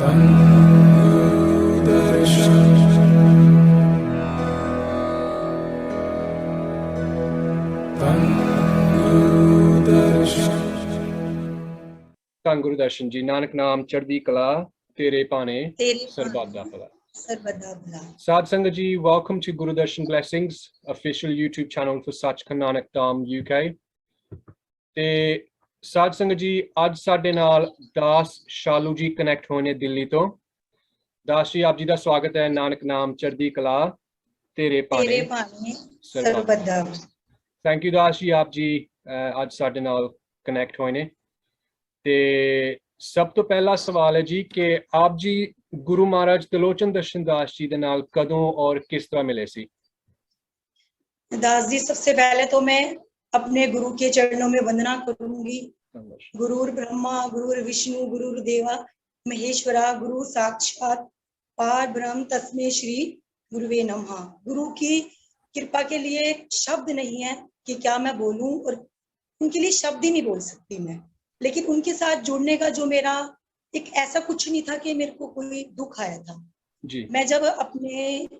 ਧੰਨ ਗੁਰੂ ਦਰਸ਼ਨ ਜੀ। ਨਾਨਕ ਨਾਮ ਚੜ੍ਹਦੀ ਕਲਾ, ਤੇਰੇ ਭਾਣੇ ਸਰਬੱਤ ਭਲਾ। Sadh Sangat ji, welcome to Guru Darshan Blessings, official YouTube channel for Sachkhand Nanak Dham UK. ਤੇ ਸਾਧ ਸੰਗਤ ਜੀ, ਅੱਜ ਸਾਡੇ ਨਾਲ ਦਾਸ ਸ਼ਾਲੂ ਜੀ ਕਨੈਕਟ ਹੋਏ ਨੇ ਦਿੱਲੀ ਤੋਂ। ਦਾਸ ਜੀ, ਆਪ ਜੀ ਦਾ ਸਵਾਗਤ ਹੈ। ਨਾਨਕ ਨਾਮ ਚੜ੍ਹਦੀ ਕਲਾ, ਤੇਰੇ ਭਾਣੇ ਸਰਬੱਤ ਭਲਾ। ਥੈਂਕ ਯੂ ਦਾਸ ਜੀ, ਆਪ ਜੀ ਅੱਜ ਸਾਡੇ ਨਾਲ ਕਨੈਕਟ ਹੋਏ ਨੇ। ਤੇ ਸਭ ਤੋਂ ਪਹਿਲਾ ਸਵਾਲ ਹੈ ਜੀ ਕਿ ਆਪ ਜੀ ਗੁਰੂ ਮਹਾਰਾਜ ਤਿਲੋਚਨ ਦਰਸ਼ਨ दास जी ਦੇ ਨਾਲ ਕਦੋਂ और किस तरह मिले सी? दास जी, सबसे पहले तो मैं अपने गुरु के चरणों में वंदना करूंगी। गुरुर ब्रह्मा गुरुर विष्णु गुरुर देवा महेश्वरा, गुरु साक्षात पार ब्रह्म तस्मै श्री गुरुवे नमः। गुरु की कृपा के लिए शब्द नहीं है कि क्या मैं बोलूं, और उनके लिए शब्द ही नहीं बोल सकती मैं। लेकिन उनके साथ जुड़ने का जो मेरा एक ऐसा कुछ नहीं था कि मेरे को कोई दुख आया था जी। मैं जब अपने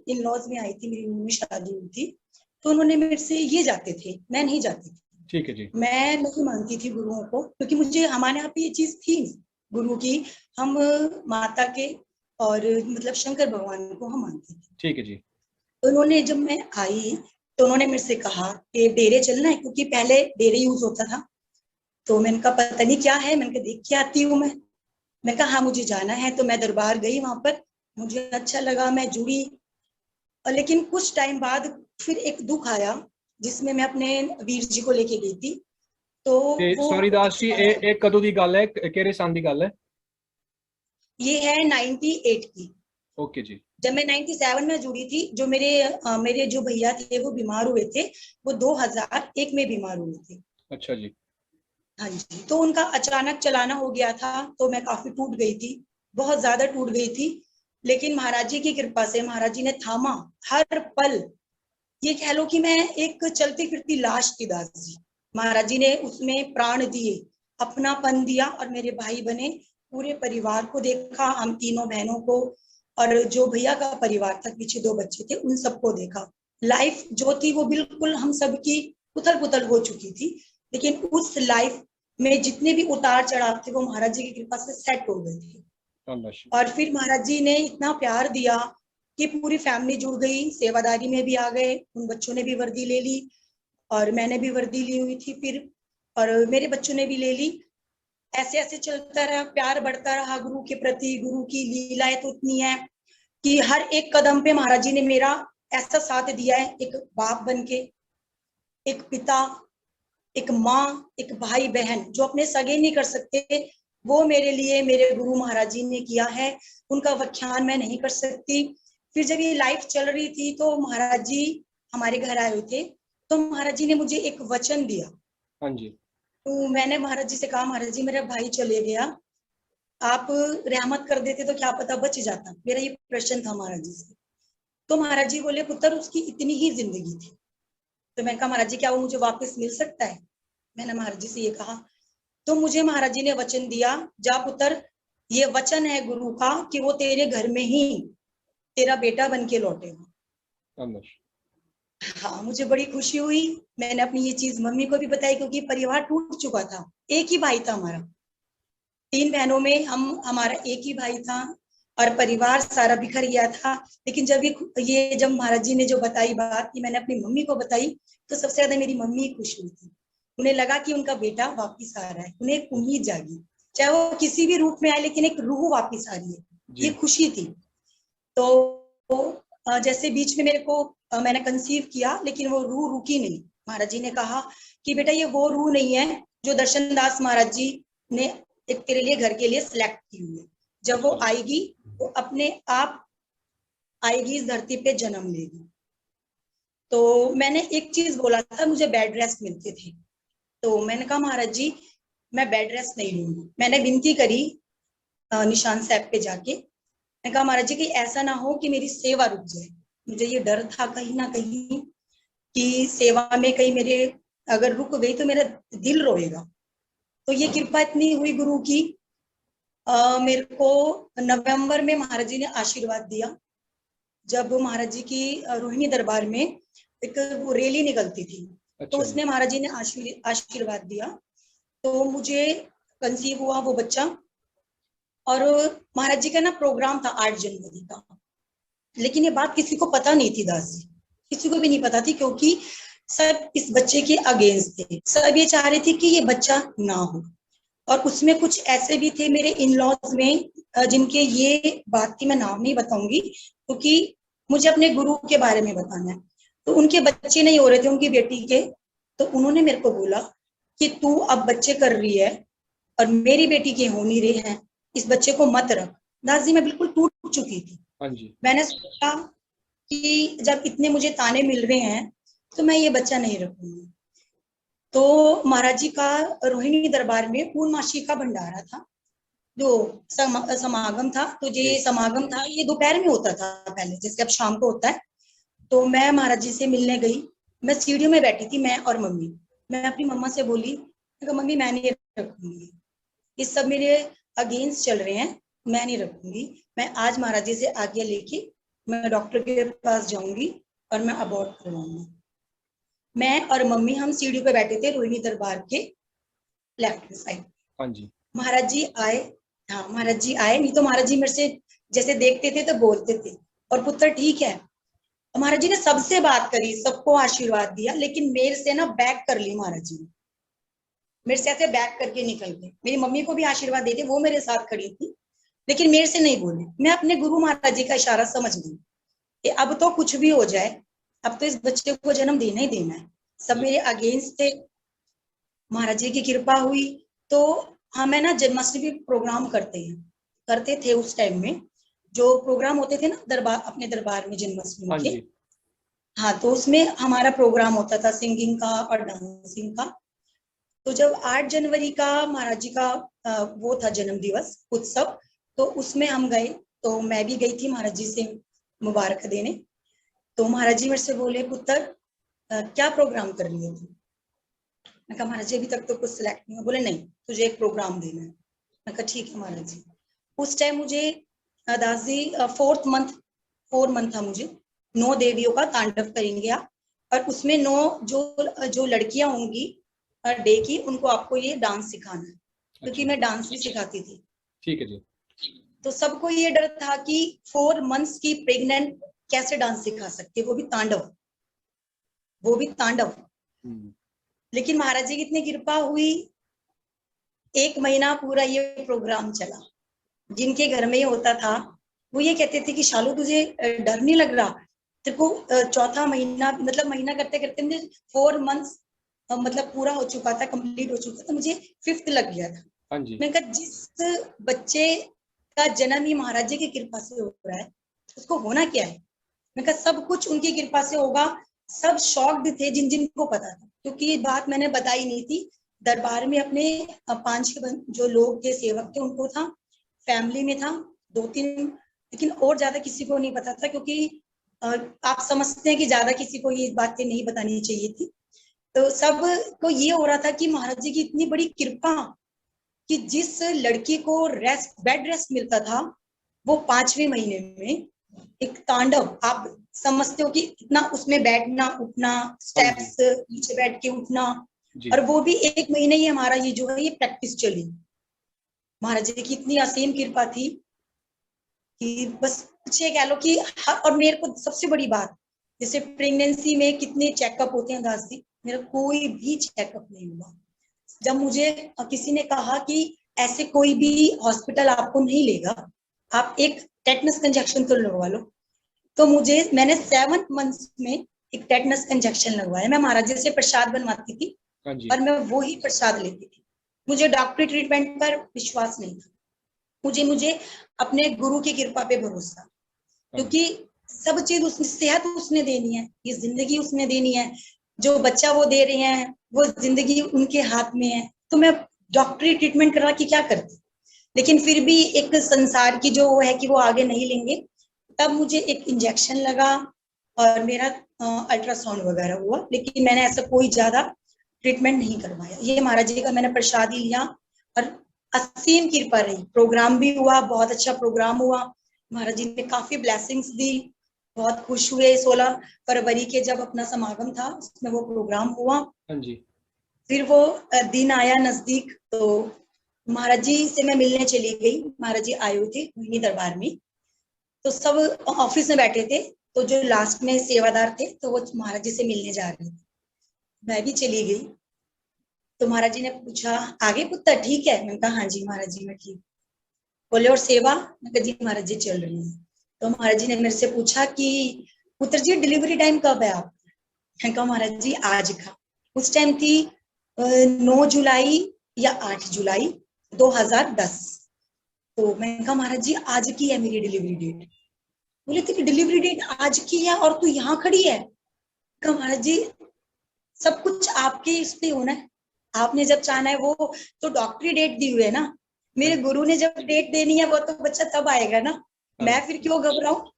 इन लॉज में आई थी, मेरी मम्मी में शादी हुई थी, तो उन्होंने मेरे से ये जाते थे, मैं नहीं जाती थी। ठीक है जी। मैं नहीं मानती थी गुरुओं को, क्योंकि मुझे हमारे यहाँ पे ये चीज थी गुरु की, हम माता के और मतलब शंकर भगवान को हम मानते थे। ठीक है जी। तो उन्होंने जब मैं आई तो उन्होंने मेरे से कहा कि डेरे चलना है, क्योंकि पहले डेरे यूज होता था। तो मैंने कहा पता नहीं क्या है, मैंने कहा देख के आती हूँ। मैं कहा हाँ मुझे जाना है। तो मैं दरबार गई, वहां पर मुझे अच्छा लगा, मैं जुड़ी। और लेकिन कुछ टाइम बाद फिर एक दुख आया, जिसमें मैं अपने वीर जी को लेके गई थी। तो सॉरी दास जी, एक कदों दी गल है, केरे साल दी गल है? ये है 98 की। ओके जी। जब मैं 97 में जुड़ी थी, जो मेरे जो भैया थे वो बीमार हुए थे, वो 2001 में बीमार हुए थे। अच्छा जी। हाँ जी। तो उनका अचानक चलाना हो गया था, तो मैं काफी टूट गई थी, बहुत ज्यादा टूट गई थी। लेकिन महाराज जी की कृपा से महाराज जी ने थामा हर पल। ये कह लो कि मैं एक चलती फिरती लाश थी दास जी। महाराज जी ने उसमें प्राण दिए, अपनापन दिया, और मेरे भाई बने, पूरे परिवार को देखा, हम तीनों बहनों को, और जो भैया का परिवार था, पीछे 2 बच्चे थे, उन सबको देखा। लाइफ जो थी वो बिल्कुल हम सबकी उथल पुथल हो चुकी थी, लेकिन उस लाइफ में जितने भी उतार चढ़ाव थे वो महाराज जी की कृपा से सेट हो गए थे। और फिर महाराज जी ने इतना प्यार दिया कि पूरी फैमिली जुड़ गई, सेवादारी में भी आ गए, उन बच्चों ने भी वर्दी ले ली, और मैंने भी वर्दी ली हुई थी फिर, और मेरे बच्चों ने भी ले ली। ऐसे ऐसे चलता रहा, प्यार बढ़ता रहा गुरु के प्रति। गुरु की लीलाएं तो इतनी है कि हर एक कदम पे महाराज जी ने मेरा ऐसा साथ दिया है, एक बाप बन के, एक पिता, एक माँ, एक भाई बहन, जो अपने सगे नहीं कर सकते, वो मेरे लिए मेरे गुरु महाराज जी ने किया है। उनका व्याख्यान मैं नहीं कर सकती। फिर जब ये लाइफ चल रही थी तो महाराज जी हमारे घर आए हुए थे, तो महाराज जी ने मुझे एक वचन दिया। हाँ जी। तो मैंने महाराज जी से कहा, महाराज जी मेरा भाई चले गया, आप रहमत कर देते तो क्या पता बच जाता। मेरा ये प्रश्न था महाराज जी से। तो महाराज जी बोले, पुत्र उसकी इतनी ही जिंदगी थी। तो मैंने कहा महाराज जी क्या वो मुझे वापस मिल सकता है? मैंने महाराज जी से ये कहा। तो मुझे महाराज जी ने वचन दिया, जा पुत्र, ये वचन है गुरु का कि वो तेरे घर में ही तेरा बेटा बन के लौटेगा। हाँ, मुझे बड़ी खुशी हुई। मैंने अपनी ये चीज मम्मी को भी बताई, क्योंकि परिवार टूट चुका था। एक ही भाई था हमारा, 3 बहनों में हमारा एक ही भाई था, और परिवार सारा बिखर गया था। लेकिन जब ये जब महाराज जी ने जो बताई बात, कि मैंने अपनी मम्मी को बताई, तो सबसे ज्यादा मेरी मम्मी खुश हुई थी। उन्हें लगा कि उनका बेटा वापिस आ रहा है, उन्हें एक उम्मीद जागी, चाहे वो किसी भी रूप में आए, लेकिन एक रूह वापिस आ रही है, ये खुशी थी। तो जैसे बीच में मेरे को मैंने कंसीव किया, लेकिन वो रूह रुकी नहीं। महाराज जी ने कहा कि बेटा ये वो रूह नहीं है जो दर्शन दास महाराज जी ने एक तेरे लिए घर के लिए सिलेक्ट की हुई है। जब वो आएगी वो अपने आप आएगी, इस धरती पे जन्म लेगी। तो मैंने एक चीज बोला था, मुझे बेड रेस्ट मिलते थे। तो मैंने कहा महाराज जी मैं बेड रेस्ट नहीं लूंगी। मैंने विनती करी निशान साहब पे जाके। मैंने कहा महाराज जी कि ऐसा ना हो कि मेरी सेवा रुक जाए। मुझे ये डर था कहीं ना कहीं कि सेवा में कहीं मेरे अगर रुक गई तो मेरा दिल रोएगा। तो ये कृपा इतनी हुई गुरु की मेरे को नवंबर में महाराज जी ने आशीर्वाद दिया, जब महाराज जी की रोहिणी दरबार में एक वो रैली निकलती थी। तो उसमें महाराज जी ने आशीर्वाद दिया, तो मुझे कंसीव हुआ वो बच्चा। और महाराज जी का ना प्रोग्राम था 8 जनवरी का, लेकिन ये बात किसी को पता नहीं थी दास जी, किसी को भी नहीं पता थी, क्योंकि सब इस बच्चे के अगेंस्ट थे। सब ये चाह रहे थे कि ये बच्चा ना हो। और उसमें कुछ ऐसे भी थे मेरे इन लॉज में, जिनके ये बात की मैं नाम नहीं बताऊंगी, क्योंकि मुझे अपने गुरु के बारे में बताना है। तो उनके बच्चे नहीं हो रहे थे, उनकी बेटी के। तो उन्होंने मेरे को बोला कि तू अब बच्चे कर रही है और मेरी बेटी के हो नहीं रहे हैं, इस बच्चे को मत रख। दास जी मैं बिल्कुल टूट चुकी थी। हाँ जी। मैंने सोचा कि जब इतने मुझे ताने मिल रहे हैं तो मैं ये बच्चा नहीं रखूंगी। तो महाराज जी का रोहिणी दरबार में पूर्णमासी का भंडारा था, जो समागम था। तो ये समागम था, ये दोपहर में होता था पहले, जैसे अब शाम को होता है। तो मैं महाराज जी से मिलने गई, मैं सीढ़ियों में बैठी थी, मैं और मम्मी। मैं अपनी मम्मा से बोली, मम्मी मैं नहीं रखूंगी, ये सब मेरे अगेंस्ट चल रहे हैं, मैं नहीं रखूंगी। मैं आज महाराज जी से आज्ञा लेके मैं डॉक्टर के पास जाऊंगी और मैं अबॉर्ट करवाऊंगी। मैं और मम्मी हम सीढ़ी पे बैठे थे रोहिणी दरबार के लेफ्ट साइड। हाँ जी। महाराज जी आए। हाँ महाराज जी आए, नहीं तो महाराज जी मेरे से जैसे देखते थे तो बोलते थे, और पुत्र ठीक है। महाराज जी ने सबसे बात करी, सबको आशीर्वाद दिया, लेकिन मेरे से ना बैक कर ली महाराज जी ने। मेरे से ऐसे बैक करके निकल गए। मेरी मम्मी को भी आशीर्वाद देते, वो मेरे साथ खड़ी थी, लेकिन मेरे से नहीं बोले। मैं अपने गुरु महाराज जी का इशारा समझ गई कि अब तो कुछ भी हो जाए, अब तो इस बच्चे को जन्म देना ही देना है। सब मेरे अगेंस्ट थे, महाराज जी की कृपा हुई। तो हमें ना जन्माष्टमी प्रोग्राम करते थे उस टाइम में, जो प्रोग्राम होते थे ना दरबार, अपने दरबार में जन्माष्टमी के। हाँ, तो उसमें हमारा प्रोग्राम होता था सिंगिंग का और डांसिंग का। तो जब 8 जनवरी का महाराज जी का वो था जन्म दिवस उत्सव, तो उसमें हम गए। तो मैं भी गई थी महाराज जी से मुबारक देने। तो महाराज जी मेरे से बोले, पुत्र क्या प्रोग्राम कर रही है तू? मैं कहा महाराज जी अभी तक तो कुछ सिलेक्ट नहीं हुआ। बोले नहीं, तुझे एक प्रोग्राम देना है। मैं कहा ठीक है महाराज जी। उस टाइम मुझे दास जी 4 मंथ था मुझे। 9 देवियों का तांडव करेंगे आप, और उसमें 9 जो लड़कियां होंगी डे की, उनको आपको ये डांस सिखाना है, क्योंकि मैं डांस भी सिखाती थी। ठीक है जी। तो सबको ये डर था कि 4 मंथ्स की प्रेग्नेंट कैसे डांस सिखा सकती है, वो भी तांडव। लेकिन महाराज जी की इतनी कृपा हुई, 1 महीना पूरा ये प्रोग्राम चला। जिनके घर में ये होता था वो ये कहते थे कि शालू तुझे डर नहीं लग रहा? तेरे को 4था महीना, मतलब महीना करते करते मुझे 4 मंथ्स मतलब पूरा हो चुका था, कंप्लीट हो चुका था, मुझे 5th लग गया था। मैंने कहा जिस बच्चे का जन्म ही महाराज जी की कृपा से हो रहा है, उसको होना क्या है? मैंने कहा सब कुछ उनकी कृपा से होगा। सब शॉक्ड थे जिनको पता था, क्योंकि ये बात मैंने बताई नहीं थी। दरबार में अपने 5-6 जो लोग थे, सेवक थे, उनको था, फैमिली में था 2-3, लेकिन और ज्यादा किसी को नहीं पता था, क्योंकि आप समझते हैं कि ज्यादा किसी को ये बातें नहीं बतानी चाहिए थी। तो सब को ये हो रहा था कि महाराज जी की इतनी बड़ी कृपा कि जिस लड़की को बेड रेस्ट मिलता था, वो 5वें महीने में एक तांडव, आप समझते हो कि इतना उसमें बैठना उठना, स्टेप्स नीचे बैठ के उठना, और वो भी 1 महीने ही हमारा ये जो है ये प्रैक्टिस चली। महाराज जी की इतनी असीम कृपा थी कि बस कुछ ये कह लो कि और मेरे को सबसे बड़ी बात, जैसे प्रेगनेंसी में कितने चेकअप होते हैं दास जी, मेरा कोई भी चेकअप नहीं हुआ। जब मुझे किसी ने कहा कि ऐसे कोई भी हॉस्पिटल आपको नहीं लेगा, आप एक टेटनस इंजेक्शन तो लगवा लो, तो मैंने 7 मंथ्स में एक टेटनस इंजेक्शन लगवाया। मैं महाराज जी से प्रसाद बनवाती थी और मैं वो ही प्रसाद लेती थी। मुझे डॉक्टरी ट्रीटमेंट पर विश्वास नहीं था, मुझे अपने गुरु की कृपा पे भरोसा, क्योंकि सब चीज उसने, सेहत उसने देनी है, ये जिंदगी उसने देनी है, जो बच्चा वो दे रहे हैं वो जिंदगी उनके हाथ में है। तो मैं डॉक्टरी ट्रीटमेंट करा के क्या करती, लेकिन फिर भी एक संसार की जो है कि वो आगे नहीं लेंगे। तब मुझे एक इंजेक्शन लगा और मेरा अल्ट्रासाउंड वगैरह हुआ, लेकिन मैंने ऐसा कोई ज्यादा ट्रीटमेंट नहीं करवाया। ये महाराज जी का मैंने प्रसाद ही लिया और असीम कृपा रही। प्रोग्राम भी हुआ, बहुत अच्छा प्रोग्राम हुआ, महाराज जी ने काफी ब्लेसिंग्स दी, बहुत खुश हुए। 16 फरवरी के जब अपना समागम था उसमें वो प्रोग्राम हुआ। हाँ जी। फिर वो दिन आया नजदीक, तो महाराज जी से मैं मिलने चली गई। महाराज जी आए हुए थे मोहिनी दरबार में, तो सब ऑफिस में बैठे थे, तो जो लास्ट में सेवादार थे तो वो महाराज जी से मिलने जा रहे थे, मैं भी चली गई। तो महाराज जी ने पूछा, आगे पुत्र ठीक है? मैंने कहा हाँ जी महाराज जी मैं ठीक। बोले और सेवा? मैं कहा जी महाराज जी चल रही है। तो महाराज जी ने मेरे से पूछा कि पुत्र जी डिलीवरी टाइम कब है आप? मैंने कहा महाराज जी आज का। उस टाइम थी 9 जुलाई या 8 जुलाई 2010। तो मैंने कहा महाराज जी आज की है मेरी डिलीवरी डेट। बोले तेरी डिलीवरी डेट आज की है और तू यहाँ खड़ी है? कहा महाराज जी सब कुछ आपके इस पे होना है, आपने जब चाहना है। वो तो डॉक्टरी डेट दी हुई है ना, मेरे गुरु ने जब डेट देनी है वो तो बच्चा तब आएगा ना, मैं फिर क्यों घबराऊं,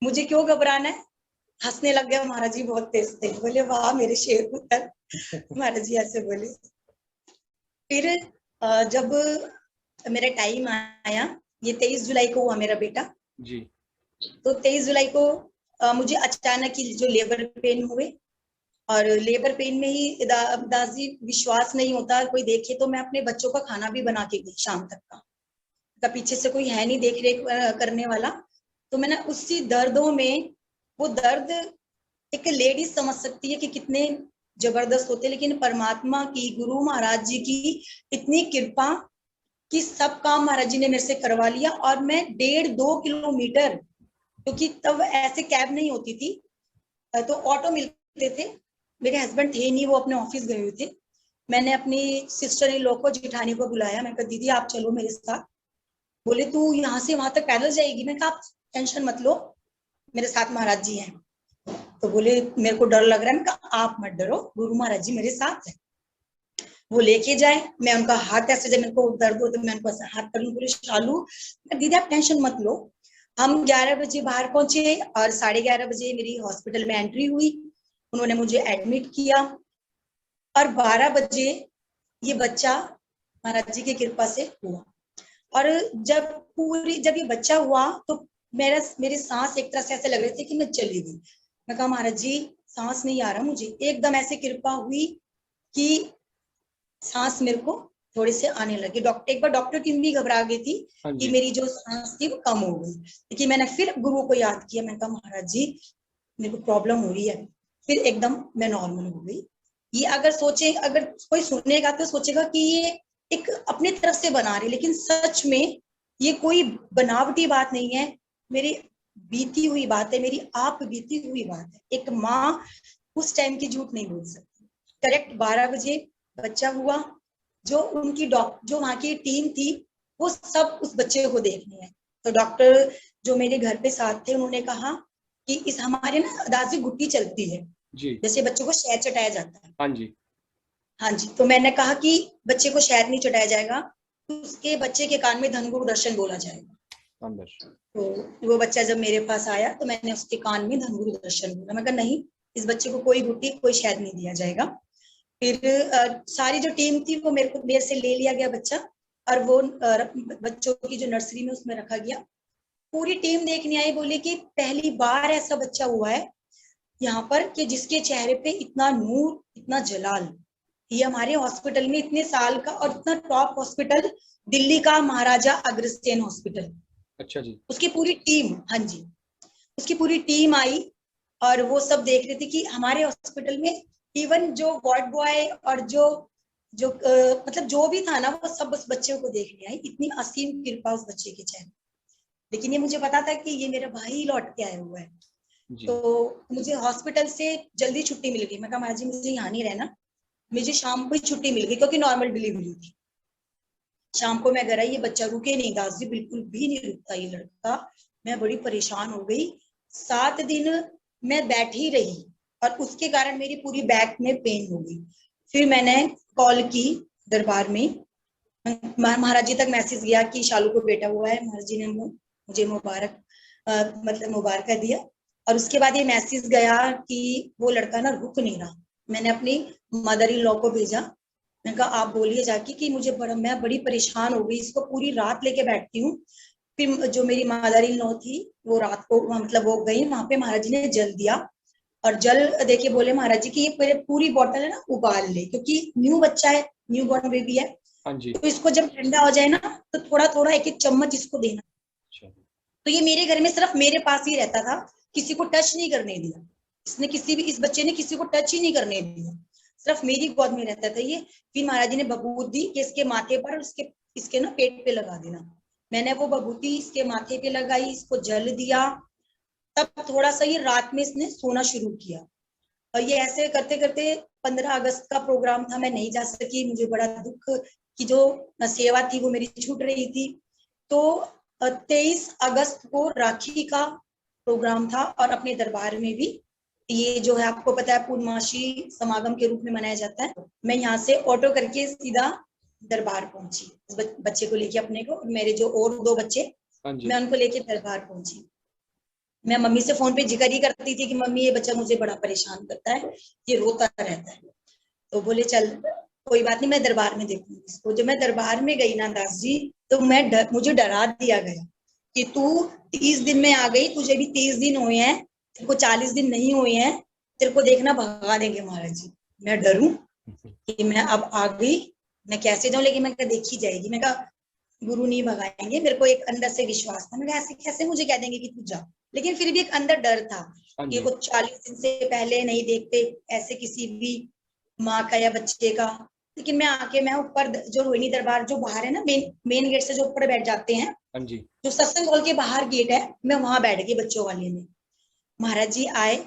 मुझे क्यों घबराना है? हंसने लग गया महाराज जी बहुत तेज थे। बोले वाह मेरे शेर पुत्र। महाराज जी ऐसे बोले। फिर जब मेरा टाइम आया, ये 23 जुलाई को हुआ मेरा बेटा जी। तो 23 जुलाई को मुझे अचानक ही जो लेबर पेन हुए, और लेबर पेन में ही दास जी विश्वास नहीं होता, कोई देखे तो मैं अपने बच्चों का खाना भी बना के गई शाम तक का पीछे से कोई है नहीं देख रेख करने वाला। तो मैंने उसी दर्दों में, वो दर्द एक लेडीज समझ सकती है कि कितने जबरदस्त होते, लेकिन परमात्मा की, गुरु महाराज जी की इतनी कृपा कि सब काम महाराज जी ने मेरे से करवा लिया। और मैं 1.5-2 किलोमीटर, क्योंकि तब ऐसे कैब नहीं होती थी तो ऑटो मिलते थे, मेरे हस्बैंड थे नहीं, वो अपने ऑफिस गए हुए थे। मैंने अपनी सिस्टर इन लॉ को, जिठानी को बुलाया, मैं कहा दीदी आप चलो मेरे साथ। बोले तू यहाँ से वहां तक पैदल जाएगी? मैं कहा आप टेंशन मत लो, मेरे साथ महाराज जी हैं। तो बोले मेरे को डर लग रहा है। मैं कहा आप मत डरो, गुरु महाराज जी मेरे साथ है। वो लेके जाए, मैं उनका हाथ ऐसे, जब मेरे को दर्द हो तो मैं उनको ऐसे हाथ कर लूं, बोले शालू दीदी आप टेंशन मत लो। हम 11 बजे बाहर पहुंचे और 11:30 बजे मेरी हॉस्पिटल में एंट्री हुई, उन्होंने मुझे एडमिट किया। और 12 बजे ये बच्चा महाराज जी की कृपा से हुआ। और जब ये बच्चा हुआ तो मेरे सांस एक तरह से ऐसे लग रहे थे कि मैं चली गई। मैं कहा महाराज जी सांस नहीं आ रहा मुझे। एकदम ऐसे कृपा हुई कि सांस मेरे को थोड़े से आने लगे। एक बार डॉक्टर टीम भी घबरा गई थी कि मेरी जो सांस थी वो कम हो गई, लेकिन मैंने फिर गुरु को याद किया। मैंने कहा महाराज जी मेरे को प्रॉब्लम हो रही है, फिर एकदम मैं नॉर्मल हो गई। ये अगर कोई सुनेगा तो सोचेगा कि ये एक अपनी तरफ से बना रही, लेकिन सच में ये कोई बनावटी बात नहीं है, मेरी बीती हुई बात है, मेरी आप बीती हुई बात है। एक माँ उस टाइम की झूठ नहीं बोल सकती। करेक्ट 12 बजे बच्चा हुआ। जो वहां की टीम थी वो सब उस बच्चे को देखने है। तो डॉक्टर जो मेरे घर पे साथ थे उन्होंने कहा कि इस हमारे ना दादी गुट्टी चलती है जी, जैसे बच्चों को शहद चटाया जाता है। हाँ जी, हाँ जी। तो मैंने कहा कि बच्चे को शहद नहीं चटाया जाएगा, तो उसके बच्चे के कान में धनगुरु दर्शन बोला जाएगा। तो वो बच्चा जब मेरे पास आया तो मैंने उसके कान में धनगुरु दर्शन बोला। मैं कहा नहीं, इस बच्चे को कोई गुट्टी कोई शहद नहीं दिया जाएगा। फिर सारी जो टीम थी वो मेरे से ले लिया गया बच्चा, और वो बच्चों की जो नर्सरी में उसमें रखा गया। पूरी टीम देखने आई, बोली कि पहली बार ऐसा बच्चा हुआ है यहाँ पर कि जिसके चेहरे पे इतना नूर, इतना जलाल। ये हमारे हॉस्पिटल में इतने साल का और इतना टॉप हॉस्पिटल दिल्ली का महाराजा अग्रसेन हॉस्पिटल। अच्छा जी। उसकी पूरी टीम, हाँ जी, उसकी पूरी टीम आई और वो सब देख रहे थे कि हमारे हॉस्पिटल में इवन जो वार्ड बॉय और जो जो मतलब जो भी था ना, वो सब उस बच्चे को देखने आई। इतनी असीम कृपा उस बच्चे के चेहरे। लेकिन ये मुझे पता था कि ये मेरा भाई लौट के आया हुआ है। तो मुझे हॉस्पिटल से जल्दी छुट्टी मिल गई। मैं कहा महाराज जी मुझे यहाँ नहीं रहना, मुझे शाम को ही छुट्टी मिल गई क्योंकि नॉर्मल डिलीवरी थी। शाम को मैं घर आई, ये बच्चा रुके नहीं, दास जी बिल्कुल भी नहीं रुकता ये लड़का। मैं बड़ी परेशान हो गई। 7 दिन मैं बैठी रही और उसके कारण मेरी पूरी बैक में पेन हो गई। फिर मैंने कॉल की दरबार में, महाराज जी तक मैसेज गया कि शालू को बेटा हुआ है। महाराज जी ने मुझे मुबारक दिया। और उसके बाद ये मैसेज गया कि वो लड़का ना रुक नहीं रहा। मैंने अपनी मदर इन लॉ को भेजा, मैंने कहा आप बोलिए जाके कि मैं बड़ी परेशान हो गई, इसको पूरी रात लेके बैठती हूँ। फिर जो मेरी मदर इन लॉ थी वो रात को मतलब वो गई वहां पे, महाराज जी ने जल दिया और जल देके बोले महाराज जी की ये पूरी बोतल है ना उबाल ले, क्योंकि न्यू बच्चा है, न्यू बॉर्न बेबी है। तो इसको जब ठंडा हो जाए ना तो थोड़ा थोड़ा एक एक चम्मच इसको देना। तो ये मेरे घर में सिर्फ मेरे पास ही रहता था, किसी को टच नहीं करने दिया इसने, इस बच्चे ने किसी को टच ही नहीं करने दिया, सिर्फ मेरी गोद में रहता था ये। फिर महाराज जी ने बबूत दी कि इसके माथे पर और इसके ना पेट पे लगा देना। मैंने वो बबूती इसके माथे पे लगाई, इसको जल दिया, तब थोड़ा सा ये रात में इसने सोना शुरू किया। और ये ऐसे करते करते 15 अगस्त का प्रोग्राम था, मैं नहीं जा सकी, मुझे बड़ा दुख कि जो सेवा थी वो मेरी छूट रही थी। तो 23 अगस्त को राखी का प्रोग्राम था और अपने दरबार में भी ये जो है आपको पता है पूर्णमासी समागम के रूप में मनाया जाता है। मैं यहाँ से ऑटो करके सीधा दरबार पहुंची बच्चे को लेके अपने को, और मेरे जो और 2 बच्चे मैं उनको लेके दरबार पहुंची। मैं मम्मी से फोन पे जिक्र ही करती थी कि मम्मी ये बच्चा मुझे बड़ा परेशान करता है, ये रोता रहता है। तो बोले चल कोई बात नहीं, मैं दरबार में देखूंगी इसको। जब मैं दरबार में गई ना दास जी, तो मुझे डरा दिया गया कि तू 30 दिन में आ गई, तुझे भी 30 दिन हुए हैं, तेरे को 40 दिन नहीं हुए हैं, तेरे को देखना भगा देंगे महाराज जी। मैं डरूं कि मैं अब आ गई, मैं कैसे जाऊं, लेकिन मैं देखी जाएगी। मैं कहा गुरु नहीं भगाएंगे, मेरे को एक अंदर से विश्वास था। मैं ऐसे कैसे मुझे कह देंगे कि तू जा, लेकिन फिर भी एक अंदर डर था कि वो 40 दिन से पहले नहीं देखते ऐसे किसी भी माँ का या बच्चे का। लेकिन मैं ऊपर जो रोहिणी दरबार जो बाहर है ना, मेन गेट से जो ऊपर बैठ जाते हैं, जो सत्संग हॉल के बाहर गेट है, मैं वहां बैठ गई बच्चों वाले में। महाराज जी आए,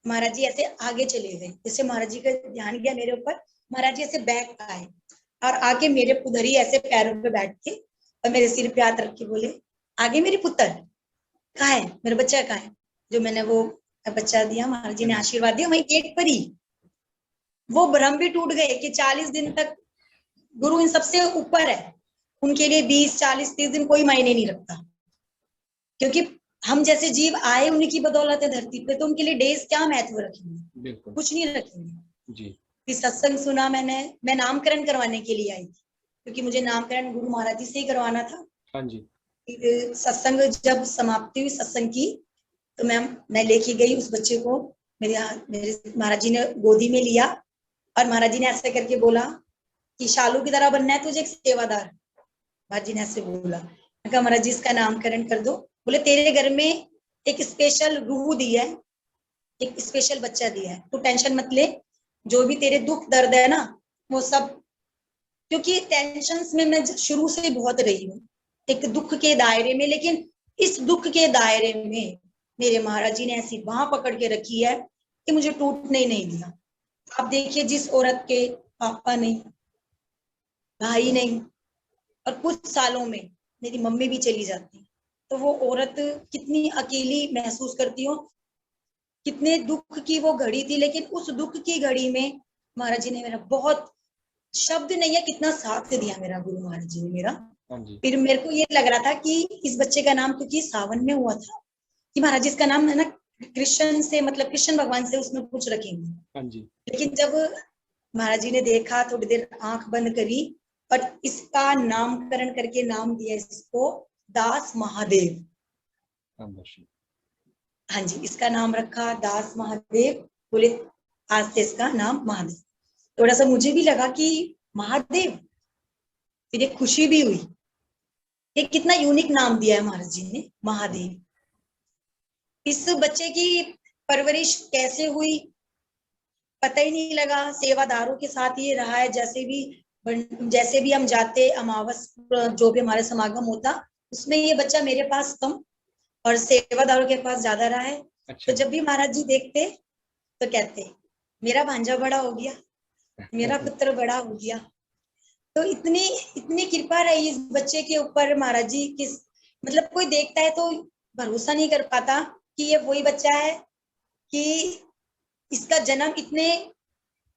महाराज जी ऐसे आगे चले गए, जैसे महाराज जी का ध्यान गया मेरे ऊपर, महाराज जी ऐसे बैक आए और आके मेरे उधर ही ऐसे पैरों पे बैठ के और मेरे सिर पे हाथ रख के बोले आगे मेरी पुत्र कहाँ है, मेरा बच्चा कहाँ है, जो मैंने वो बच्चा दिया। महाराज जी ने आशीर्वाद दिया वही गेट पर ही। वो भ्रम भी टूट गए कि 40 दिन तक गुरु इन सबसे ऊपर है, उनके लिए 20, 40, 30 दिन कोई मायने नहीं रखता, क्योंकि हम जैसे जीव आए उन्हीं की बदौलत है धरती पे, तो उनके लिए डेज क्या महत्व रखेंगे, कुछ नहीं रखेंगे जी। फिर सत्संग सुना मैंने, मैं नामकरण करवाने के लिए आई थी, क्योंकि मुझे नामकरण गुरु महाराज जी से ही करवाना था। हाँ जी। फिर सत्संग जब समाप्ति हुई सत्संग की, तो मैं लेके गई उस बच्चे को, मेरे महाराज जी ने गोदी में लिया और महाराज जी ने ऐसे करके बोला कि शालू की तरह बनना है तुझे एक सेवादार। महाराज जी ने ऐसे बोला, मैं कहा महाराज जी इसका नामकरण कर दो। बोले तेरे घर में एक स्पेशल रूह दी है, एक स्पेशल बच्चा दिया है, तू टेंशन मत ले, जो भी तेरे दुख दर्द है ना वो सब, क्योंकि टेंशन्स में मैं शुरू से बहुत रही हूँ एक दुख के दायरे में, लेकिन इस दुख के दायरे में मेरे महाराज जी ने ऐसी बाह पकड़ के रखी है कि मुझे टूटने ही नहीं दिया। आप देखिए जिस औरत के पापा नहीं, भाई नहीं, और कुछ सालों में मेरी मम्मी भी चली जाती, तो वो औरत कितनी अकेली महसूस करती हो, कितने दुख की वो घड़ी थी। लेकिन उस दुख की घड़ी में महाराज जी ने मेरा बहुत, शब्द नहीं है कितना साथ दिया मेरा गुरु महाराज जी ने मेरा। फिर मेरे को ये लग रहा था कि इस बच्चे का नाम, क्योंकि सावन में हुआ था कि महाराज जी इसका नाम है ना कृष्ण से, मतलब कृष्ण भगवान से उसमें कुछ रखेंगे। लेकिन जब महाराज जी ने देखा, थोड़ी देर आंख बंद करी और इसका नामकरण करके नाम दिया इसको दास महादेव। हाँ जी, इसका नाम रखा दास महादेव। बोले आज से इसका नाम महादेव। थोड़ा सा मुझे भी लगा कि महादेव, फिर एक खुशी भी हुई, ये कितना यूनिक नाम दिया है महाराज जी ने, महादेव। इस बच्चे की परवरिश कैसे हुई पता ही नहीं लगा, सेवादारों के साथ ये रहा है। जैसे भी हम जाते अमावस जो भी हमारे समागम होता, उसमें ये बच्चा मेरे पास कम और सेवादारों के पास ज्यादा रहा है। अच्छा। तो जब भी महाराज जी देखते तो कहते मेरा भांजा बड़ा हो गया, मेरा पुत्र बड़ा हो गया। तो इतनी कृपा रही इस बच्चे के ऊपर महाराज जी, किस मतलब कोई देखता है तो भरोसा नहीं कर पाता कि ये वही बच्चा है, कि इसका जन्म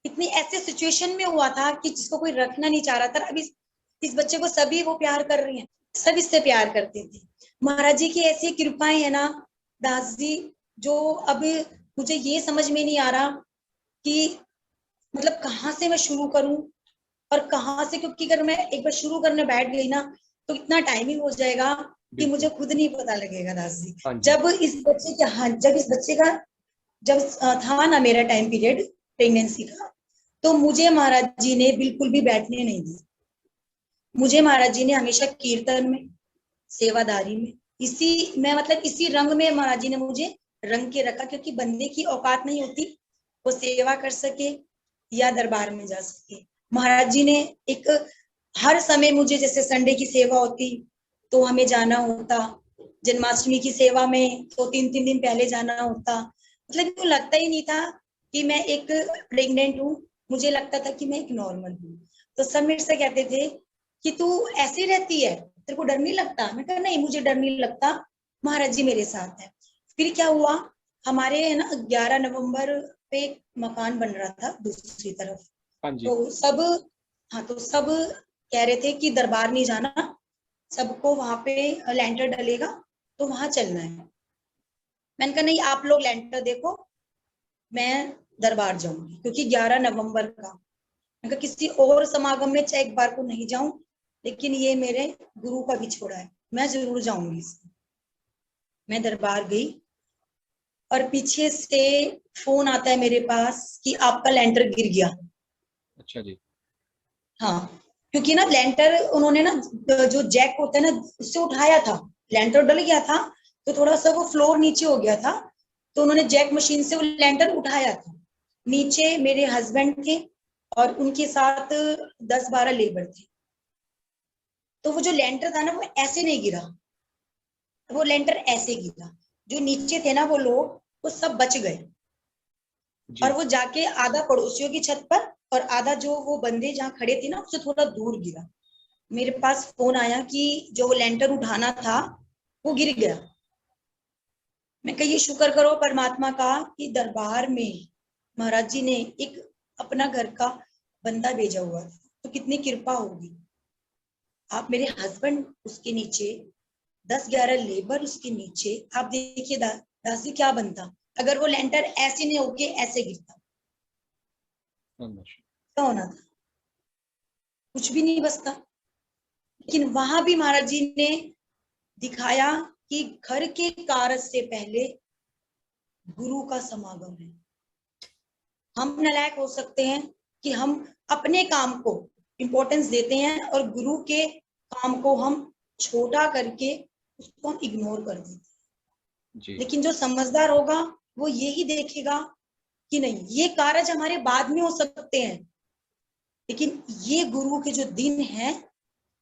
इतनी ऐसे सिचुएशन में हुआ था कि जिसको कोई रखना नहीं चाह रहा था। अब इस बच्चे को सभी वो प्यार कर रही हैं, सब इससे प्यार करते थे। महाराज जी की ऐसी कृपाएं है ना दास जी, जो अब मुझे ये समझ में नहीं आ रहा कि मतलब कहाँ से मैं शुरू करूं और कहाँ से, क्योंकि अगर मैं एक बार शुरू करने बैठ गई ना तो इतना टाइमिंग हो जाएगा कि मुझे खुद नहीं पता लगेगा दास जी। जब इस बच्चे के, हाँ, जब इस बच्चे का जब था ना मेरा टाइम पीरियड प्रेगनेंसी का, तो मुझे महाराज जी ने बिल्कुल भी बैठने नहीं दिया। मुझे महाराज जी ने हमेशा कीर्तन में, सेवादारी में, इसी रंग में महाराज जी ने मुझे रंग के रखा, क्योंकि बंदे की औकात नहीं होती वो सेवा कर सके या दरबार में जा सके। महाराज जी ने एक हर समय मुझे, जैसे संडे की सेवा होती तो हमें जाना होता, जन्माष्टमी की सेवा में तो 3-3 दिन पहले जाना होता। मतलब तो लगता ही नहीं था कि मैं एक प्रेग्नेंट हूँ, मुझे लगता था कि मैं एक नॉर्मल हूँ। तो सब मेरे से कहते थे कि तू ऐसी रहती है, तेरे को डर नहीं लगता? मैं कहा नहीं, मुझे डर नहीं लगता, महाराज जी मेरे साथ है। फिर क्या हुआ, हमारे है ना 11 नवंबर पे मकान बन रहा था दूसरी तरफ, तो सब कह रहे थे कि दरबार नहीं जाना, सबको वहां पे लैंटर डलेगा तो वहां चलना है। मैंने कहा नहीं, आप लोग लैंटर देखो, मैं दरबार जाऊंगी, क्योंकि 11 नवंबर का, मैं कहा किसी और समागम में चाहे एक बार को नहीं जाऊं, लेकिन ये मेरे गुरु का बिछोड़ा है, मैं जरूर जाऊंगी इसमें। मैं दरबार गई और पीछे से फोन आता है मेरे पास कि आपका लैंटर गिर गया। अच्छा जी। हाँ, क्योंकि ना लैंटर उन्होंने ना जो जैक होता है ना उससे उठाया था, लैंटर डल गया था तो थोड़ा सा वो फ्लोर नीचे हो गया था, तो उन्होंने जैक मशीन से वो लैंटर उठाया था। नीचे मेरे हस्बैंड थे और उनके साथ 10-12 लेबर थे। तो वो जो लैंटर था ना वो ऐसे नहीं गिरा, वो लैंटर ऐसे गिरा, जो नीचे थे ना वो लोग वो सब बच गए, और वो जाके आधा पड़ोसियों की छत पर और आधा जो वो बंदे जहाँ खड़े थे ना उससे थोड़ा दूर गिरा। मेरे पास फोन आया कि जो लैंटर उठाना था वो गिर गया। मैं कही शुक्र करो परमात्मा का कि दरबार में महाराज जी ने एक अपना घर का बंदा भेजा हुआ था, तो कितनी कृपा होगी। आप मेरे हस्बैंड उसके नीचे, 10-11 लेबर उसके नीचे, आप देखिए दासी क्या बनता अगर वो लेंटर ऐसे नहीं होके ऐसे गिरता। क्या होना था? कुछ भी नहीं बचता। लेकिन वहां भी महाराज जी ने दिखाया कि घर के कार्य से पहले गुरु का समागम है। हम नालायक हो सकते हैं कि हम अपने काम को इम्पोर्टेंस देते हैं और गुरु के काम को हम छोटा करके उसको हम इग्नोर कर देते हैं। लेकिन जो समझदार होगा वो यही देखेगा कि नहीं, ये कार्य हमारे बाद में हो सकते हैं, लेकिन ये गुरु के जो दिन हैं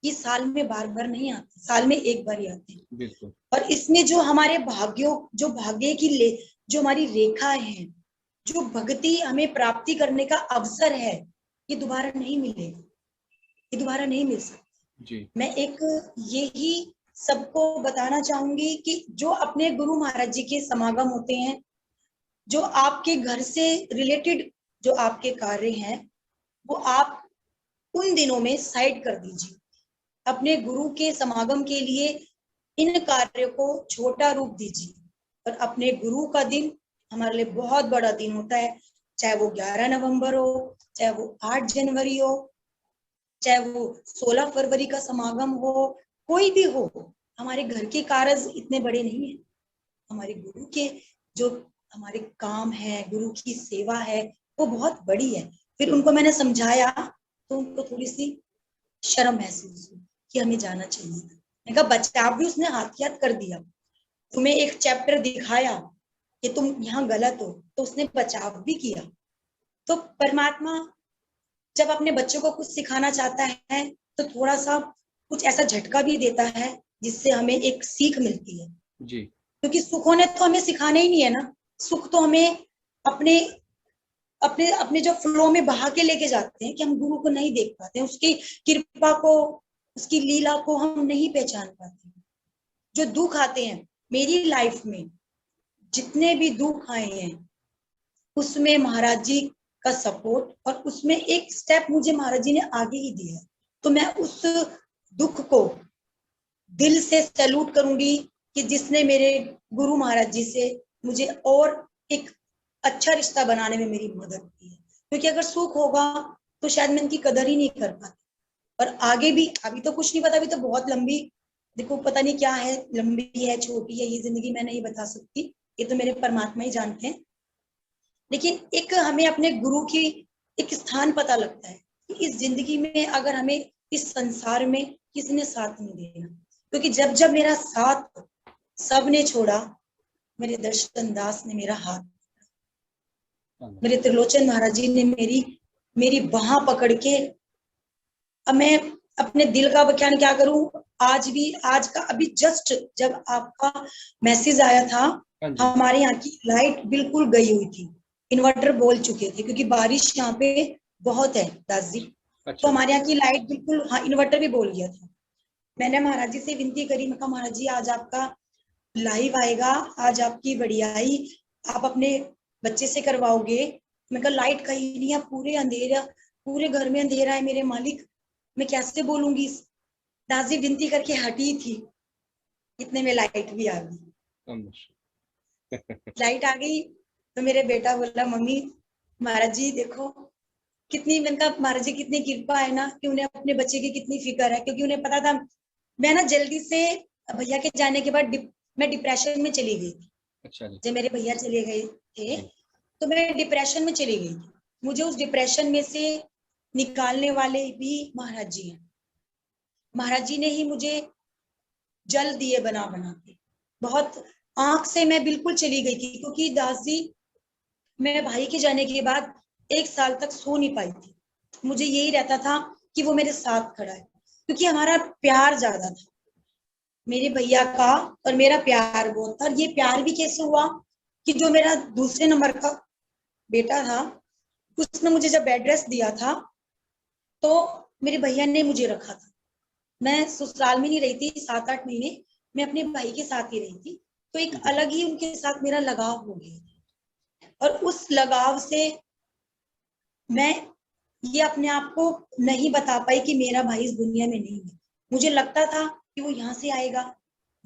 ये साल में बार बार नहीं आते, साल में एक बार ही आते हैं। बिल्कुल। और इसमें जो हमारे जो भाग्य की जो हमारी रेखा है, जो भक्ति हमें प्राप्ति करने का अवसर है, ये दोबारा नहीं मिलेगा, ये दोबारा नहीं मिल सकता जी। मैं एक यही सबको बताना चाहूंगी कि जो अपने गुरु महाराज जी के समागम होते हैं, जो आपके घर से रिलेटेड जो आपके कार्य हैं, वो आप उन दिनों में साइड कर दीजिए। अपने गुरु के समागम के लिए इन कार्यों को छोटा रूप दीजिए, और अपने गुरु का दिन हमारे लिए बहुत बड़ा दिन होता है, चाहे वो 11 नवंबर हो, चाहे वो 8 जनवरी हो, चाहे वो 16 फरवरी का समागम हो, कोई भी हो। हमारे घर के कार्य इतने बड़े नहीं है, हमारे गुरु के जो हमारे काम है, गुरु की सेवा है, वो बहुत बड़ी है। फिर उनको मैंने समझाया तो उनको थोड़ी सी शर्म महसूस हुई कि हमें जाना चाहिए। मैंने कहा बच्चा भी उसने हाथ कर दिया, तुम्हें एक चैप्टर दिखाया कि तुम यहाँ गलत हो, तो उसने बचाव भी किया। तो परमात्मा जब अपने बच्चों को कुछ सिखाना चाहता है तो थोड़ा सा कुछ ऐसा झटका भी देता है जिससे हमें एक सीख मिलती है जी। क्योंकि सुखों ने तो हमें सिखाना ही नहीं है ना, सुख तो हमें अपने अपने अपने जो फ्लो में बहा के लेके जाते हैं कि हम गुरु को नहीं देख पाते हैं, उसकी कृपा को, उसकी लीला को हम नहीं पहचान पाते। जो दुख आते हैं मेरी लाइफ में, जितने भी दुख आए हैं उसमें महाराज जी का सपोर्ट, और उसमें एक स्टेप मुझे महाराज जी ने आगे ही दिया, तो मैं उस दुख को दिल से सैल्यूट करूंगी कि जिसने मेरे गुरु महाराज जी से मुझे और एक अच्छा रिश्ता बनाने में मेरी मदद की है। क्योंकि अगर सुख होगा तो शायद मैं इनकी कदर ही नहीं कर पाती। और आगे भी, अभी तो कुछ नहीं पता, अभी तो बहुत लंबी, देखो पता नहीं क्या है, लंबी है छोटी है, ये जिंदगी मैं नहीं बता सकती, ये तो मेरे परमात्मा ही जानते हैं। लेकिन एक हमें अपने गुरु की एक स्थान पता लगता है कि इस जिंदगी में अगर हमें इस संसार में किसी ने साथ नहीं देना, क्योंकि जब जब मेरा साथ सबने छोड़ा, मेरे दर्शन दास ने मेरा हाथ, मेरे त्रिलोचन महाराज जी ने मेरी बाह पकड़ के, अब मैं अपने दिल का बयान क्या करूं, आज भी, आज का अभी जस्ट जब आपका मैसेज आया था, हमारे यहाँ की लाइट बिल्कुल गई हुई थी, इन्वर्टर बोल चुके थे क्योंकि बारिश यहाँ पे बहुत है दास जी। अच्छा। तो हमारे यहाँ की लाइट बिल्कुल, हाँ, इन्वर्टर भी बोल गया था। मैंने महाराज जी से विनती करी, मैं कहा महाराज जी आज आपका लाइव आएगा, आज आपकी बढ़ियाई आप अपने बच्चे से करवाओगे। मैं कहा लाइट कहीं नहीं है, पूरे अंधेरा, पूरे घर में अंधेरा है मेरे मालिक, मैं कैसे बोलूंगी। दास जी विनती करके हटी थी, इतने में लाइट भी आ गई। लाइट आ गई तो मेरे बेटा बोला मम्मी महाराज जी देखो कितनी, मैंने कहा महाराज जी कितनी कृपा है ना कि उन्हें अपने बच्चे की कितनी फिक्र है, क्योंकि उन्हें पता था मैं ना जल्दी से भैया के जाने के बाद मैं डिप्रेशन में चली गई थी। अच्छा। जब मेरे भैया चले गए थे तो मैं डिप्रेशन में चली गई थी। मुझे उस डिप्रेशन में से निकालने वाले भी महाराज जी हैं। महाराज जी ने ही मुझे जल दिए बना बना के, बहुत आंख से मैं बिल्कुल चली गई थी, क्योंकि दास जी मैं भाई के जाने के बाद 1 साल तक सो नहीं पाई थी। मुझे यही रहता था कि वो मेरे साथ खड़ा है, क्योंकि हमारा प्यार ज्यादा था, मेरे भैया का और मेरा प्यार बहुत था। और ये प्यार भी कैसे हुआ कि जो मेरा दूसरे नंबर का बेटा था, उसने मुझे जब बेड रेस्ट दिया था तो मेरे भैया ने मुझे रखा था। मैं ससुराल में नहीं रही थी 7-8 महीने, मैं अपने भाई के साथ ही रही थी, तो एक अलग ही उनके साथ मेरा लगाव हो गया। और उस लगाव से मैं ये अपने आप को नहीं बता पाई कि मेरा भाई इस दुनिया में नहीं है। मुझे लगता था कि वो यहाँ से आएगा,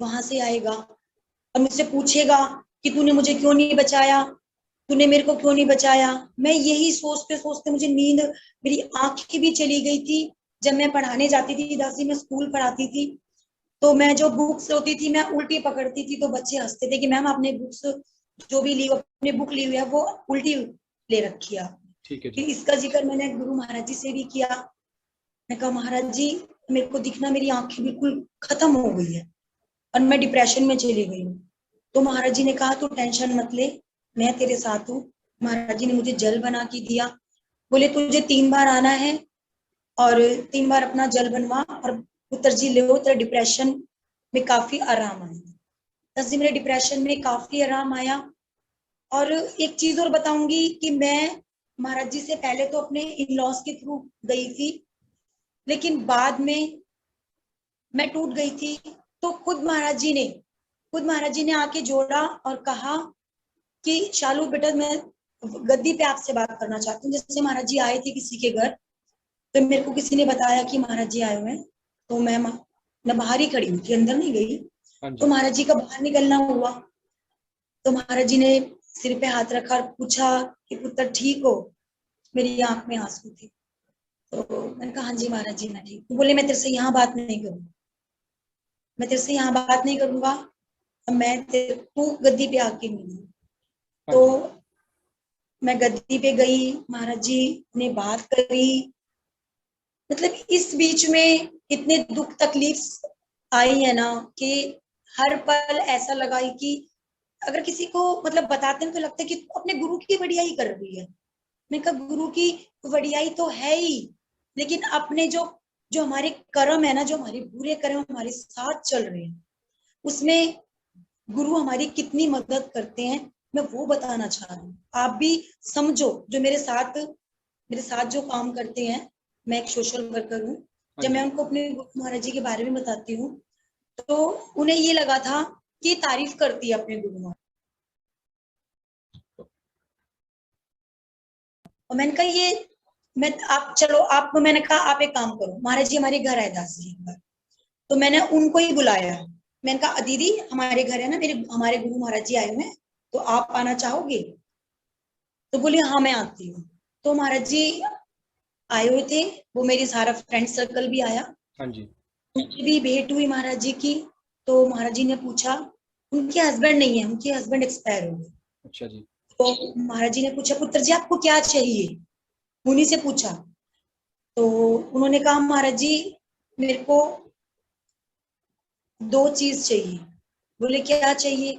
वहां से आएगा और मुझसे पूछेगा कि तूने मुझे क्यों नहीं बचाया, तूने मेरे को क्यों नहीं बचाया। मैं यही सोचते सोचते मुझे नींद, मेरी आंखें भी चली गई थी। जब मैं पढ़ाने जाती थी दासी, मैं स्कूल पढ़ाती थी, तो मैं जो बुक्स होती थी मैं उल्टी पकड़ती थी, तो बच्चे हंसते थे कि मैम आपने बुक्स जो भी ली, अपने बुक ली हुई है वो उल्टी ले रखी है। ठीक है। फिर इसका जिक्र मैंने गुरु महाराज जी से भी किया। मैं कहा महाराज जी मेरे को दिखना, मेरी आंखें बिल्कुल खत्म हो गई है और मैं डिप्रेशन में चली गई हूँ। तो महाराज जी ने कहा तू टेंशन मत ले, मैं तेरे साथ हूँ। महाराज जी ने मुझे जल बना के दिया, बोले तुझे 3 बार आना है और 3 बार अपना जल बनवा और पुत्र जी ले, तेरे डिप्रेशन में काफी आराम आएगा। दस दिन मेरे डिप्रेशन में काफी आराम आया। और एक चीज और बताऊंगी कि मैं महाराज जी से पहले तो अपने इन लॉज के थ्रू गई थी, लेकिन बाद में मैं टूट गई थी, तो खुद महाराज जी ने आके जोड़ा और कहा कि शालू बेटा मैं गद्दी पे आपसे बात करना चाहती हूँ। जैसे महाराज जी आए थे किसी के घर, तो मेरे को किसी ने बताया कि महाराज जी आए हुए हैं, तो मैं बाहर ही खड़ी हुई थी, अंदर नहीं गई। तो महाराज जी का बाहर निकलना हुआ, तो महाराज जी ने सिर पे हाथ रखा और पूछा कि पुत्र ठीक हो। मेरी आंख में आंसू थे, तो मैंने कहा हाँ जी महाराज जी मैं ठीक। तो बोले मैं तेरे से यहाँ बात नहीं करूंगा, मैं तेरे से यहाँ बात नहीं करूंगा, मैं तू गद्दी पे आके मिली। तो मैं गद्दी पे गई, महाराज जी ने बात करी। मतलब इस बीच में इतने दुख तकलीफ आई है ना कि हर पल ऐसा लगा कि अगर किसी को मतलब बताते हैं तो लगता है कि अपने गुरु की बढ़ियाई कर रही है। मैं कहा गुरु की बढ़ियाई तो है ही, लेकिन अपने जो जो हमारे कर्म है ना, जो हमारे बुरे कर्म हमारे साथ चल रहे हैं, उसमें गुरु हमारी कितनी मदद करते हैं, मैं वो बताना चाह रही हूँ। आप भी समझो, जो मेरे साथ जो काम करते हैं, मैं एक सोशल वर्कर हूँ। जब मैं उनको अपने गुरु महाराज जी के बारे में बताती हूँ तो उन्हें ये लगा था कि तारीफ करती है अपने गुरु महाराज। और मैंने कहा ये मैंने कहा आप एक काम करो, महाराज जी हमारे घर आए दास जी एक बार, तो मैंने उनको ही बुलाया। मैंने कहा दीदी हमारे घर है ना, हमारे गुरु महाराज जी आए हुए हैं, तो आप आना चाहोगे? तो बोली हाँ मैं आती हूँ। तो महाराज जी आए हुए थे, वो मेरी सारा फ्रेंड सर्कल भी आया। हाँ जी। उनकी भी भेंट हुई महाराज जी की। तो महाराज जी ने पूछा, उनके हस्बैंड नहीं है, उनके हस्बैंड एक्सपायर हो गए। अच्छा जी। तो महाराज जी ने पूछा, पुत्र जी आपको क्या चाहिए, उन्हीं से पूछा। तो उन्होंने कहा, महाराज जी मेरे को 2 चीज चाहिए। बोले क्या चाहिए?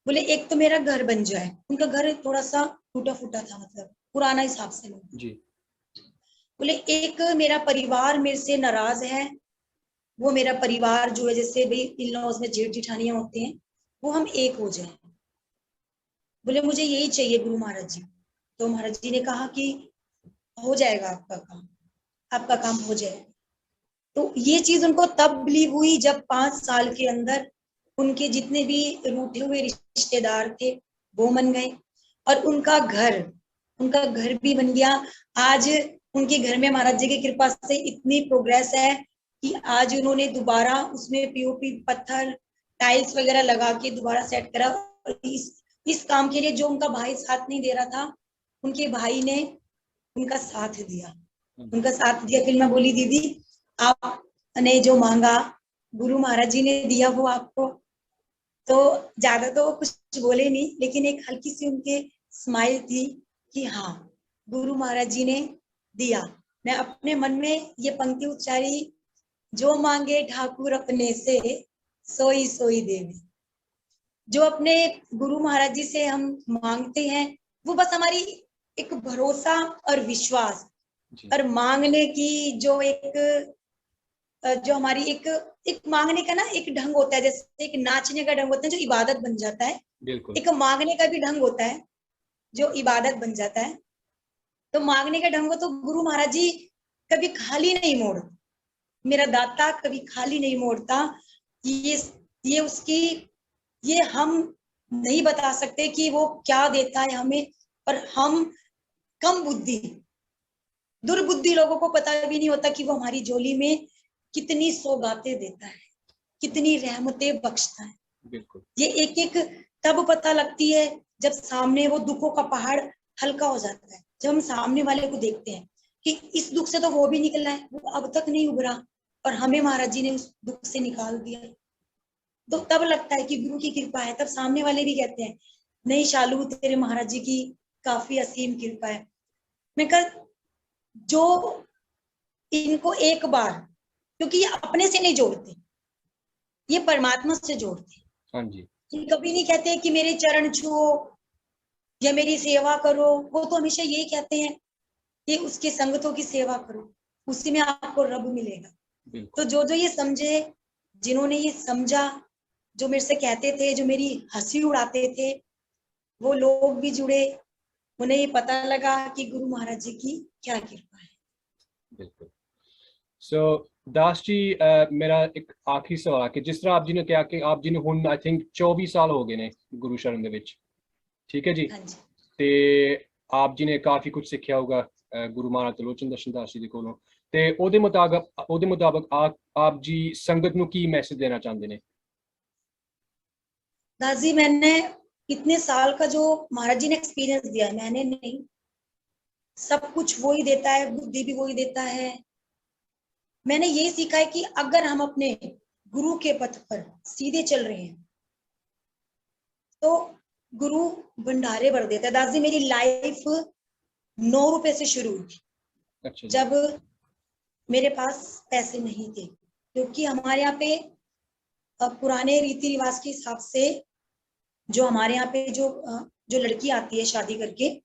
बोले एक तो मेरा घर बन जाए। उनका घर थोड़ा सा टूटा फूटा था, मतलब पुराना हिसाब से नहीं। जी। बोले एक मेरा परिवार मेरे से नाराज है, वो मेरा परिवार जो है, जैसे भाई इन लॉज में जेठ जिठानियां होते हैं, वो हम एक हो जाए। बोले मुझे यही चाहिए गुरु महाराज जी। तो महाराज जी ने कहा कि हो जाएगा आपका काम, आपका काम हो जाएगा। तो ये चीज उनको तब बिलीव हुई जब 5 साल के अंदर उनके जितने भी रूठे हुए रिश्तेदार थे वो मन गए, और उनका घर भी बन गया। आज उनके घर में महाराज जी की कृपा से इतनी प्रोग्रेस है कि आज उन्होंने दोबारा उसमें पीओपी पत्थर टाइल्स वगैरह लगा के दोबारा सेट करा। और इस काम के लिए जो उनका भाई साथ नहीं दे रहा था, उनके भाई ने उनका साथ दिया, उनका साथ दिया। फिर मैं बोली, दीदी आपने जो मांगा गुरु महाराज जी ने दिया वो आपको। तो ज्यादा तो वो कुछ बोले नहीं, लेकिन एक हल्की सी उनके स्माइल थी कि हाँ गुरु महाराज जी ने दिया। मैं अपने मन में ये पंक्ति उच्चारी, जो मांगे ठाकुर अपने से सोई सोई देवी। जो अपने गुरु महाराज जी से हम मांगते हैं, वो बस हमारी एक भरोसा और विश्वास और मांगने की जो हमारी एक मांगने का ना एक ढंग होता है, जैसे एक नाचने का ढंग होता है जो इबादत बन जाता है, एक मांगने का भी ढंग होता है जो इबादत बन जाता है। तो मांगने का ढंग हो तो गुरु महाराज जी कभी खाली नहीं मोड़ते, मेरा दाता कभी खाली नहीं मोड़ता। ये उसकी, ये हम नहीं बता सकते कि वो क्या देता है हमें, पर हम कम बुद्धि दुर्बुद्धि लोगों को पता भी नहीं होता कि वो हमारी झोली में कितनी सौगातें देता है, कितनी रहमतें बख्शता है। बिल्कुल। ये एक एक तब पता लगती है जब सामने वो दुखों का पहाड़ हल्का हो जाता है, जब हम सामने वाले को देखते हैं कि इस दुख से तो वो भी निकला है, वो अब तक नहीं उभरा और हमें महाराज जी ने उस दुख से निकाल दिया। तो तब लगता है कि गुरु की कृपा है। तब सामने वाले भी कहते हैं, नहीं शालू तेरे महाराज जी की काफी असीम कृपा है। मैं कल जो इनको एक बार, क्योंकि ये अपने से नहीं जोड़ते, ये परमात्मा से जोड़ते। हाँ जी। ये कभी नहीं कहते कि मेरे चरण छुओ या मेरी सेवा करो, वो तो हमेशा यही कहते हैं कि उसके संगतों की सेवा करो, उसी में आपको रब मिलेगा। तो जो ये समझे, जिन्होंने ये समझा, जो मेरे से कहते थे, जो मेरी हंसी उड़ाते थे, वो लोग भी जुड़े, उन्हें ये पता लगा कि गुरु महाराज जी की क्या कृपा है। बिल्कुल। सो दास जी, मेरा एक आखिरी सवाल कि जिस तरह आप जी ने कहा कि आप जी ने हुन आई थिंक 24 साल हो गए ने गुरु शरण दे विच, ठीक है जी? हाँ जी। ते आप जी ने काफी कुछ सीखा होगा गुरु महाराज त्रिलोचन दर्शन दास जी दे कोलों, ते ओदे मुताबिक आप जी संगत नूं की मैसेज देना चाहते ने? दास जी, मैंने इतने साल का जो महाराज जी ने एक्सपीरियंस दिया है, मैंने नहीं, सब कुछ वो ही देता है, बुद्धि भी वो ही देता है। मैंने यही सीखा है कि अगर हम अपने गुरु के पथ पर सीधे चल रहे हैं तो गुरु भंडारे भर देता है। दास जी, मेरी लाइफ 9 रुपए से शुरू हुई। अच्छा। जब मेरे पास पैसे नहीं थे, क्योंकि हमारे यहाँ पे पुराने रीति रिवाज के हिसाब से जो हमारे यहाँ पे जो लड़की आती है शादी करके,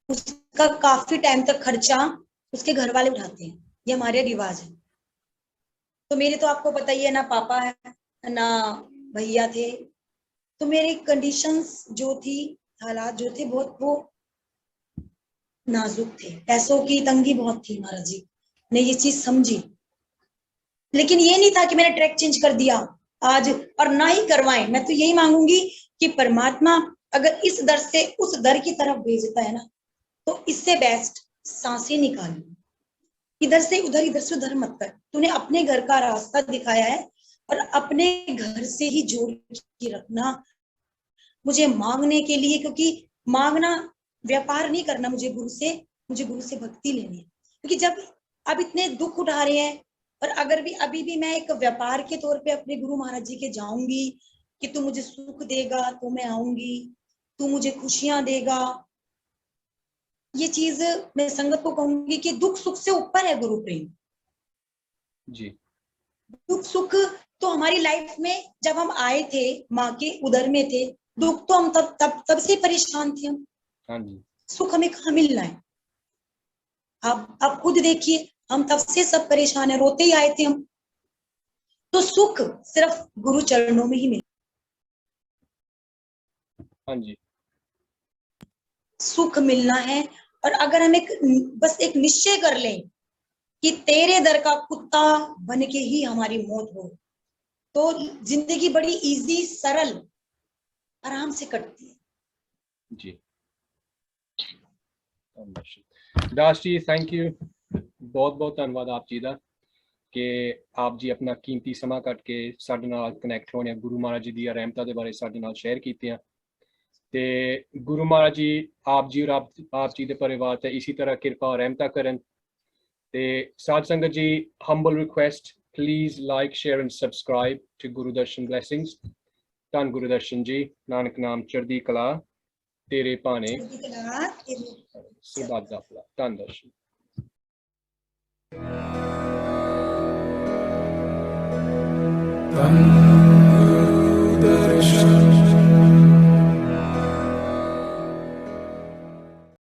उसका काफी टाइम तक खर्चा उसके घर वाले उठाते हैं, ये हमारे रिवाज है। तो मेरे तो आपको पता ही है, ना पापा है ना भैया थे, तो मेरी कंडीशंस जो थी, हालात जो थे, बहुत वो नाजुक थे, पैसों की तंगी बहुत थी। महाराज जी ने ये चीज समझी, लेकिन ये नहीं था कि मैंने ट्रैक चेंज कर दिया आज, और ना ही करवाएं। मैं तो यही मांगूंगी कि परमात्मा अगर इस दर से उस दर की तरफ भेजता है ना, तो इससे बेस्ट सांसें निकालो, इधर से उधर मत कर। तूने अपने घर का रास्ता दिखाया है और अपने घर से ही जोड़ के रखना मुझे मांगने के लिए, क्योंकि मांगना व्यापार नहीं करना मुझे गुरु से भक्ति लेनी है। क्योंकि जब अब इतने दुख उठा रहे हैं, और अगर भी अभी भी मैं एक व्यापार के तौर पे अपने गुरु महाराज जी के जाऊंगी कि तू मुझे सुख देगा तो मैं आऊंगी, तू मुझे खुशियां देगा, ये चीज मैं संगत को कहूंगी कि दुख सुख से ऊपर है गुरु प्रेम जी। दुख सुख तो हमारी लाइफ में जब हम आए थे माँ के उदर में थे, दुख तो हम तब से परेशान थे हम। हाँ जी। सुख हमें कहाँ मिलना है? आप खुद देखिए, हम तब से सब परेशान है, रोते ही आए थे हम। तो सुख सिर्फ गुरु चरणों में ही मिले। हाँ जी। सुख मिलना है, और अगर हम बस एक निश्चय कर लें कि तेरे दर का कुत्ता बन के ही हमारी मौत हो, तो जिंदगी बड़ी इजी, सरल, आराम से कटती है। जी। दास जी, थैंक यू, बहुत बहुत धन्यवाद आप जी का कि आप जी अपना कीमती समा कट के साडे नाल कनैक्ट होने, गुरु महाराज जी दी रहमतां दे बारे साडे नाल शेयर कीतियां। ते गुरु महाराज जी आप जी और आप जी दे परिवार ते इसी तरह कृपा और रहमतां करन। ते साध संगत जी, humble request, please like, share and subscribe to Guru Darshan Blessings। धन गुरु दर्शन जी, नानक नाम चढ़दी कला तेरे पाने सरबत दा भला। धन दर्शन। धन गुरु दर्शन।